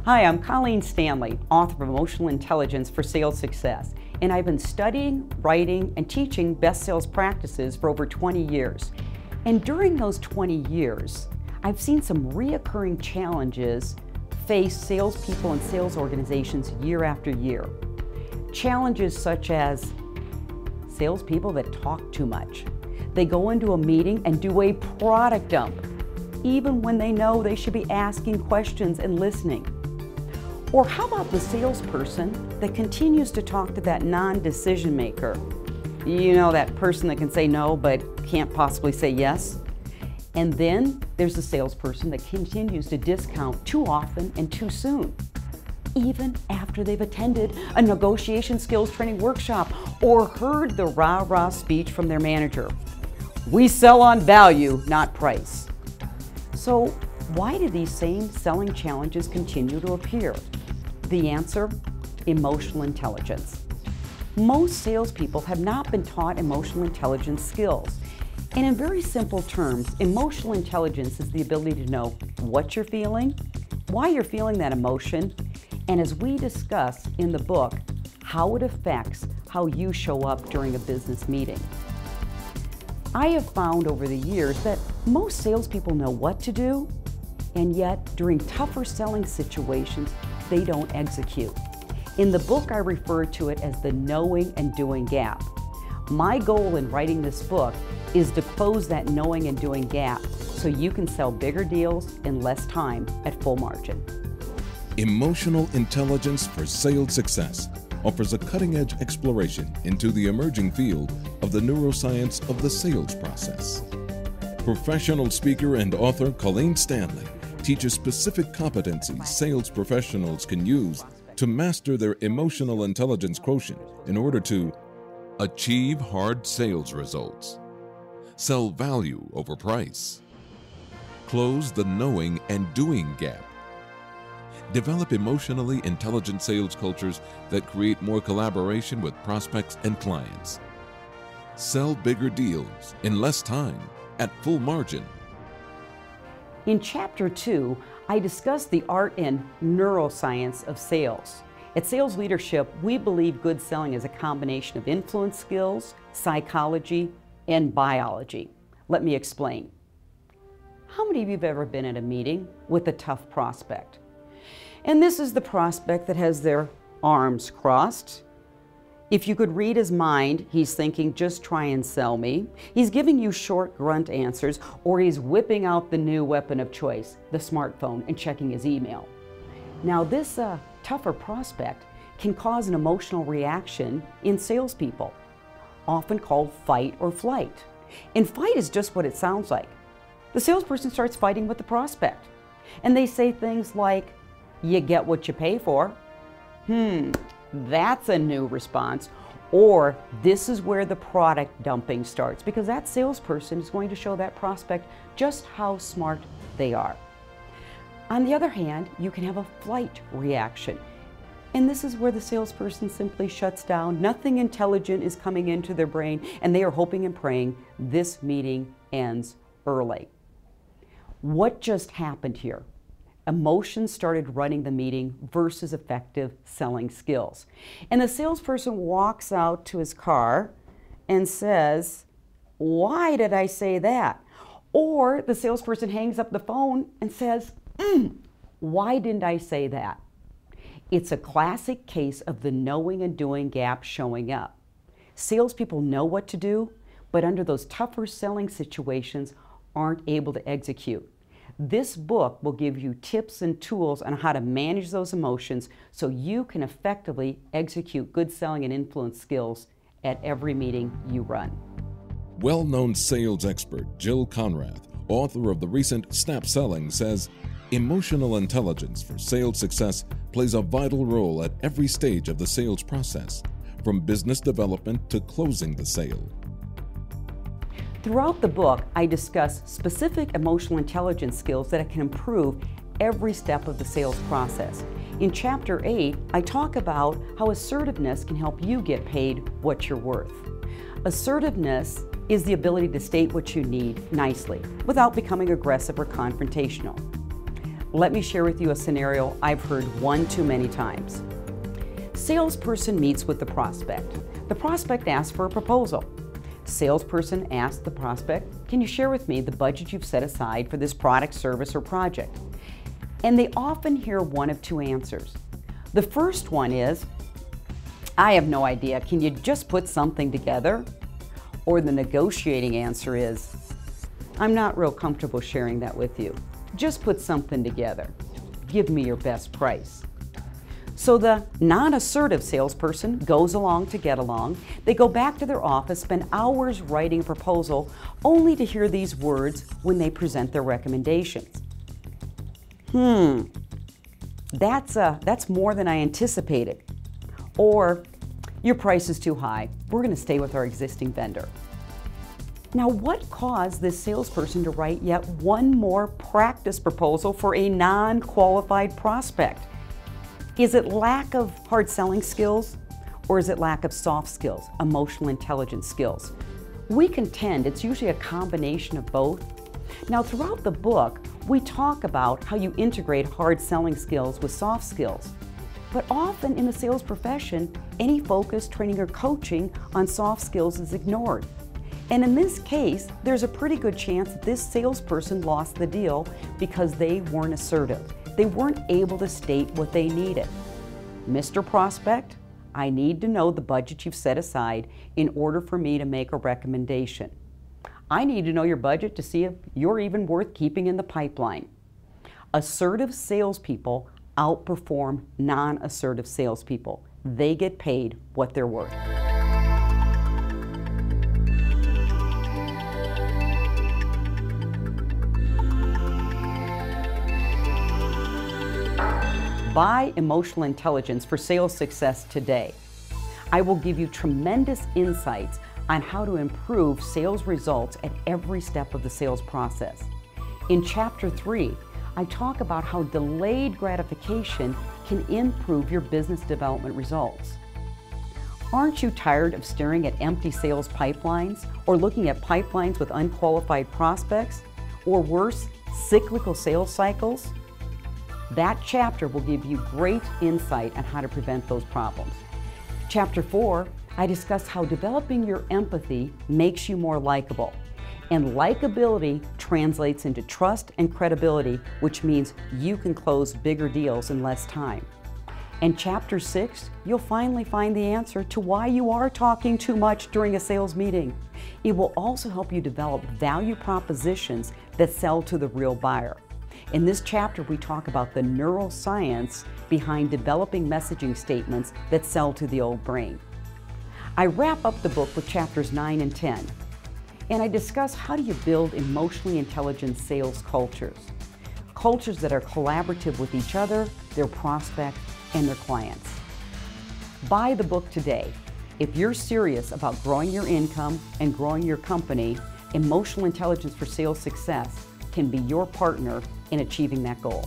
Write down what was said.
Hi, I'm Colleen Stanley, author of Emotional Intelligence for Sales Success, and I've been studying, writing, and teaching best sales practices for over 20 years. And during those 20 years, I've seen some reoccurring challenges face salespeople and sales organizations year after year. Challenges such as salespeople that talk too much. They go into a meeting and do a product dump, even when they know they should be asking questions and listening. Or how about the salesperson that continues to talk to that non-decision maker? You know, that person that can say no but can't possibly say yes? And then there's the salesperson that continues to discount too often and too soon, even after they've attended a negotiation skills training workshop or heard the rah-rah speech from their manager. We sell on value, not price. So why do these same selling challenges continue to appear? The answer: emotional intelligence. Most salespeople have not been taught emotional intelligence skills. And in very simple terms, emotional intelligence is the ability to know what you're feeling, why you're feeling that emotion, and as we discuss in the book, how it affects how you show up during a business meeting. I have found over the years that most salespeople know what to do, and yet during tougher selling situations, they don't execute. In the book, I refer to it as the knowing and doing gap. My goal in writing this book is to close that knowing and doing gap so you can sell bigger deals in less time at full margin. Emotional Intelligence for Sales Success offers a cutting-edge exploration into the emerging field of the neuroscience of the sales process. Professional speaker and author Colleen Stanley teaches specific competencies sales professionals can use to master their emotional intelligence quotient in order to achieve hard sales results, sell value over price, close the knowing and doing gap, develop emotionally intelligent sales cultures that create more collaboration with prospects and clients, sell bigger deals in less time at full margin. In Chapter 2, I discuss the art and neuroscience of sales. At Sales Leadership, we believe good selling is a combination of influence skills, psychology, and biology. Let me explain. How many of you have ever been at a meeting with a tough prospect? And this is the prospect that has their arms crossed. If you could read his mind, he's thinking, just try and sell me. He's giving you short grunt answers, or he's whipping out the new weapon of choice, the smartphone, and checking his email. Now this tougher prospect can cause an emotional reaction in salespeople, often called fight or flight. And fight is just what it sounds like. The salesperson starts fighting with the prospect, and they say things like, you get what you pay for. That's a new response. Or this is where the product dumping starts, because that salesperson is going to show that prospect just how smart they are. On the other hand, you can have a flight reaction. And this is where the salesperson simply shuts down. Nothing intelligent is coming into their brain, and they are hoping and praying this meeting ends early. What just happened here? Emotions started running the meeting versus effective selling skills. And the salesperson walks out to his car and says, why did I say that? Or the salesperson hangs up the phone and says, why didn't I say that? It's a classic case of the knowing and doing gap showing up. Salespeople know what to do, but under those tougher selling situations aren't able to execute. This book will give you tips and tools on how to manage those emotions so you can effectively execute good selling and influence skills at every meeting you run. Well-known sales expert Jill Conrath, author of the recent Snap Selling, says, emotional intelligence for sales success plays a vital role at every stage of the sales process, from business development to closing the sale. Throughout the book, I discuss specific emotional intelligence skills that can improve every step of the sales process. In Chapter 8, I talk about how assertiveness can help you get paid what you're worth. Assertiveness is the ability to state what you need nicely without becoming aggressive or confrontational. Let me share with you a scenario I've heard one too many times. Salesperson meets with the prospect. The prospect asks for a proposal. Salesperson asks the prospect, "Can you share with me the budget you've set aside for this product, service, or project?" And they often hear one of two answers. The first one is, "I have no idea. Can you just put something together?" Or the negotiating answer is, "I'm not real comfortable sharing that with you. Just put something together. Give me your best price." So the non-assertive salesperson goes along to get along. They go back to their office, spend hours writing a proposal, only to hear these words when they present their recommendations. That's more than I anticipated. Or, "Your price is too high. We're going to stay with our existing vendor." Now, what caused this salesperson to write yet one more practice proposal for a non-qualified prospect? Is it lack of hard selling skills, or is it lack of soft skills, emotional intelligence skills? We contend it's usually a combination of both. Now, throughout the book, we talk about how you integrate hard selling skills with soft skills. But often in the sales profession, any focus, training, or coaching on soft skills is ignored. And in this case, there's a pretty good chance that this salesperson lost the deal because they weren't assertive. They weren't able to state what they needed. "Mr. Prospect, I need to know the budget you've set aside in order for me to make a recommendation. I need to know your budget to see if you're even worth keeping in the pipeline." Assertive salespeople outperform non-assertive salespeople. They get paid what they're worth. Buy Emotional Intelligence for Sales Success today. I will give you tremendous insights on how to improve sales results at every step of the sales process. In Chapter 3, I talk about how delayed gratification can improve your business development results. Aren't you tired of staring at empty sales pipelines, or looking at pipelines with unqualified prospects, or worse, cyclical sales cycles? That chapter will give you great insight on how to prevent those problems. Chapter 4, I discuss how developing your empathy makes you more likable. And likability translates into trust and credibility, which means you can close bigger deals in less time. And Chapter 6, you'll finally find the answer to why you are talking too much during a sales meeting. It will also help you develop value propositions that sell to the real buyer. In this chapter, we talk about the neuroscience behind developing messaging statements that sell to the old brain. I wrap up the book with Chapters 9 and 10, and I discuss how do you build emotionally intelligent sales cultures. Cultures that are collaborative with each other, their prospects, and their clients. Buy the book today. If you're serious about growing your income and growing your company, Emotional Intelligence for Sales Success can be your partner in achieving that goal.